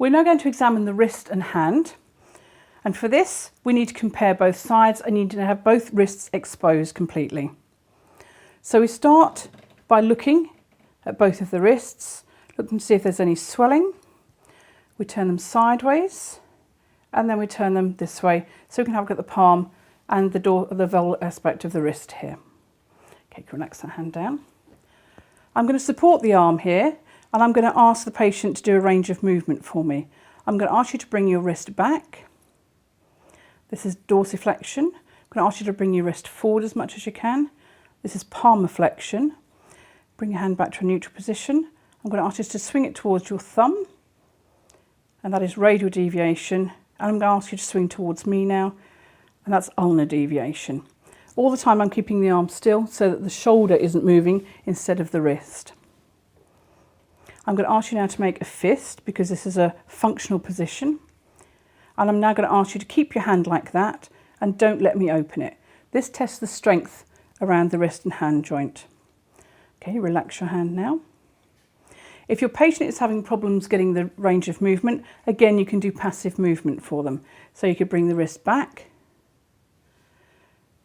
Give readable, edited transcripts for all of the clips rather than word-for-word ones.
We're now going to examine the wrist and hand. And for this, we need to compare both sides. I need to have both wrists exposed completely. So we start by looking at both of the wrists, look and see if there's any swelling. We turn them sideways and then we turn them this way so we can have a look at the palm and the velvet aspect of the wrist here. Okay, relax that hand down. I'm going to support the arm here and I'm going to ask the patient to do a range of movement for me. I'm going to ask you to bring your wrist back. This is dorsiflexion. I'm going to ask you to bring your wrist forward as much as you can. This is palmaflexion. Bring your hand back to a neutral position. I'm going to ask you to swing it towards your thumb, and that is radial deviation. And I'm going to ask you to swing towards me now, and that's ulnar deviation. All the time I'm keeping the arm still so that the shoulder isn't moving instead of the wrist. I'm going to ask you now to make a fist because this is a functional position. And I'm now going to ask you to keep your hand like that and don't let me open it. This tests the strength around the wrist and hand joint. Okay, relax your hand now. If your patient is having problems getting the range of movement, again, you can do passive movement for them. So you could bring the wrist back,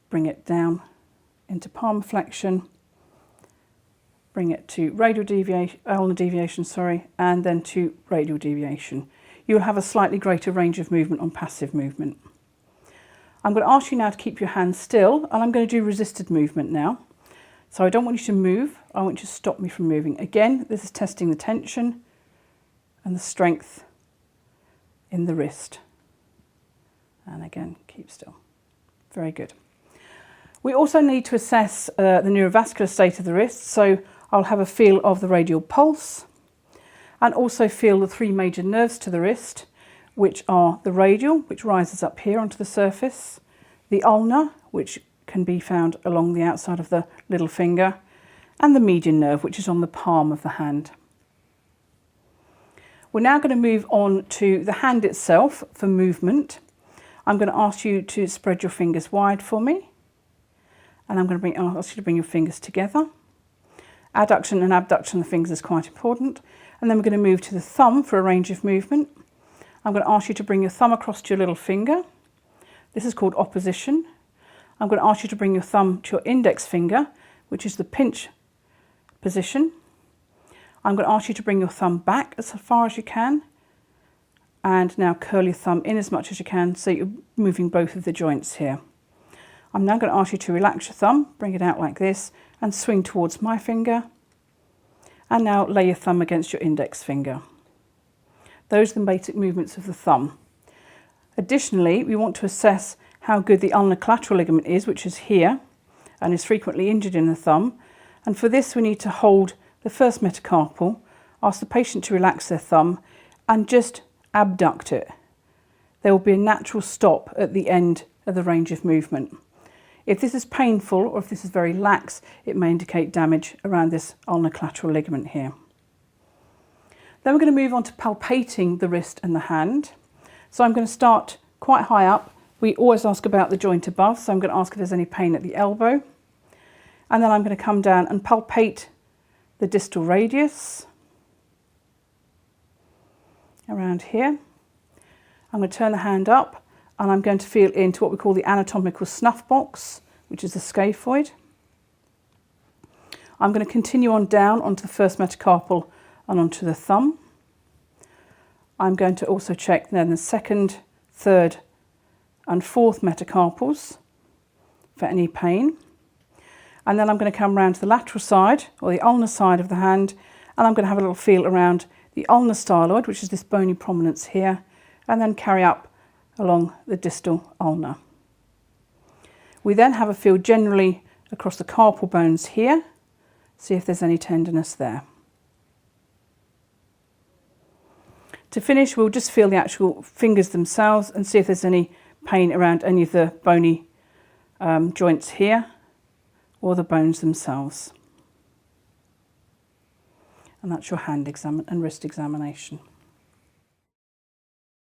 bring it down into palm flexion, bring it to radial deviation, ulnar deviation, and then to radial deviation. You'll have a slightly greater range of movement on passive movement. I'm going to ask you now to keep your hand still, and I'm going to do resisted movement now. So I don't want you to move, I want you to stop me from moving. Again, this is testing the tension and the strength in the wrist. And again, keep still. Very good. We also need to assess the neurovascular state of the wrist, so I'll have a feel of the radial pulse and also feel the three major nerves to the wrist, which are the radial, which rises up here onto the surface, the ulnar, which can be found along the outside of the little finger, and the median nerve, which is on the palm of the hand. We're now going to move on to the hand itself for movement. I'm going to ask you to spread your fingers wide for me, and I'm going to ask you to bring your fingers together. Adduction and abduction of the fingers is quite important. And then we're going to move to the thumb for a range of movement. I'm going to ask you to bring your thumb across to your little finger. This is called opposition. I'm going to ask you to bring your thumb to your index finger, which is the pinch position. I'm going to ask you to bring your thumb back as far as you can. And now curl your thumb in as much as you can so you're moving both of the joints here. I'm now going to ask you to relax your thumb, bring it out like this, and swing towards my finger. And now lay your thumb against your index finger. Those are the basic movements of the thumb. Additionally, we want to assess how good the ulnar collateral ligament is, which is here, and is frequently injured in the thumb. And for this, we need to hold the first metacarpal, ask the patient to relax their thumb, and just abduct it. There will be a natural stop at the end of the range of movement. If this is painful or if this is very lax, it may indicate damage around this ulnar collateral ligament here. Then we're going to move on to palpating the wrist and the hand. So I'm going to start quite high up. We always ask about the joint above, so I'm going to ask if there's any pain at the elbow. And then I'm going to come down and palpate the distal radius around here. I'm going to turn the hand up and I'm going to feel into what we call the anatomical snuff box, which is the scaphoid. I'm going to continue on down onto the first metacarpal and onto the thumb. I'm going to also check then the second, third and fourth metacarpals for any pain. And then I'm going to come round to the lateral side or the ulnar side of the hand, and I'm going to have a little feel around the ulnar styloid, which is this bony prominence here, and then carry up along the distal ulnar. We then have a feel generally across the carpal bones here, see if there's any tenderness there. To finish, we'll just feel the actual fingers themselves and see if there's any pain around any of the bony joints here or the bones themselves. And that's your hand and wrist examination.